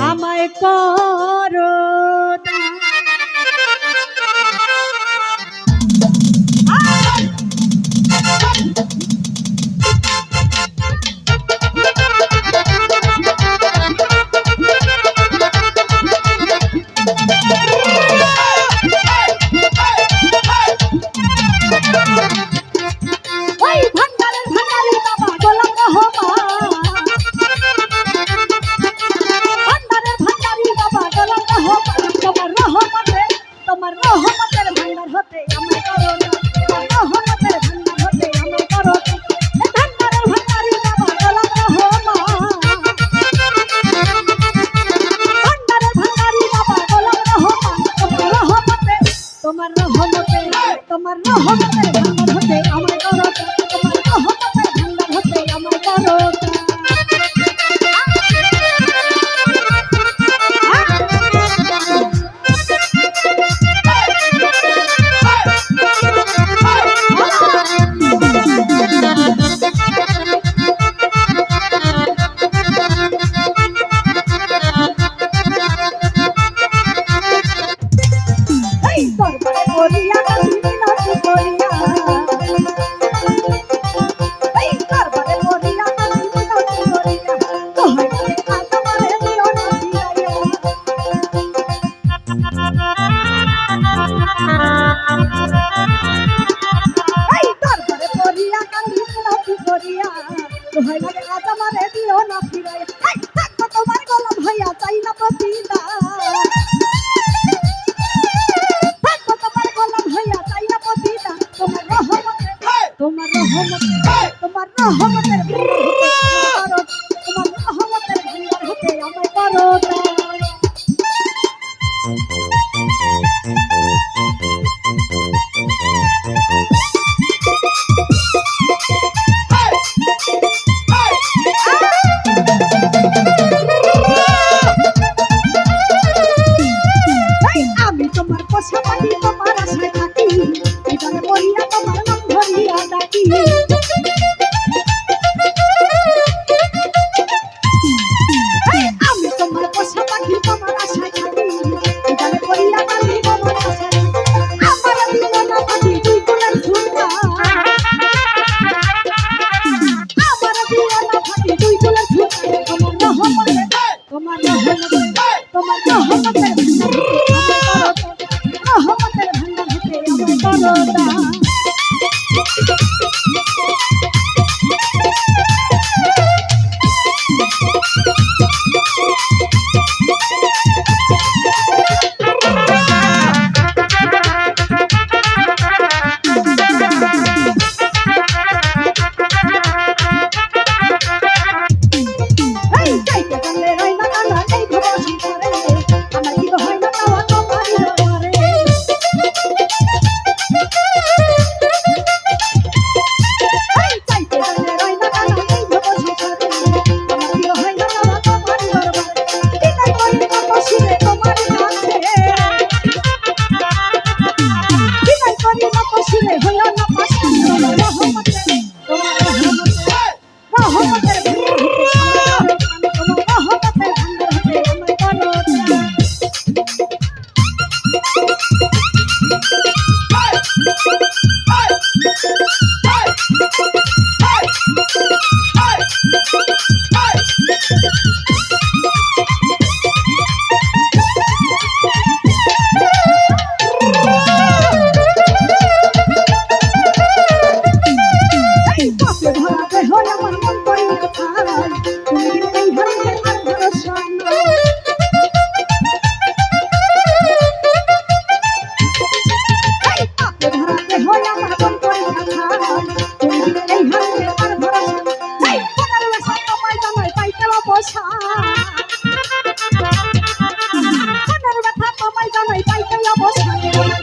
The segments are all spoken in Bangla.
আমায় করো তোমার রহমতের ভান্ডার হতে আমায় করো, তোমার রহমতের ভান্ডার হতে আমায় করো। তোমার রহমতের ভান্ডার হতে আমায় করো। আমি তোমার পোষা পাখি, তোমার আশায় থাকি, এবারে বলিয়া তোমার নাম ধরিয়া ডাকি। আমি তোমার পোষা পাখি, তোমার আশায় থাকি, এবারে বলিয়া ডাকি তোমার আশায়। আমার দিল না পাখি দুই গুণের ঝুমকা, আমার দিল না পাখি দুই গুণের ঝুমকা। তোমার রহমতের ভান্ডার হতে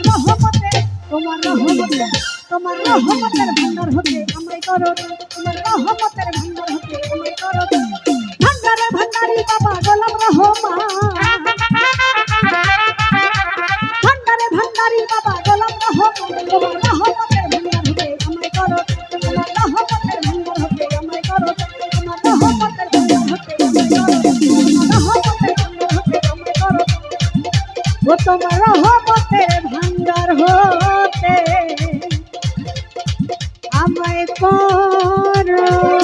আমায় করো। তোমার রহমতের ভান্ডার হতে আমায় করো, তোমার রহমতের ভান্ডার হতে আমায় করো। ভান্ডারে ভান্ডারি বাবা গোলাম রহমান, ভান্ডারে ভান্ডারি বাবা গোলাম রহমান। তোমার রহমতের ভান্ডার হতে আমায় করো, তোমার রহমতের ভান্ডার হতে আমায় করো, তোমার রহমতের ভান্ডার হতে আমায় করো, তোমার রহমতের ও তোমার রহমতের ভান্ডার হতে আমায় করো।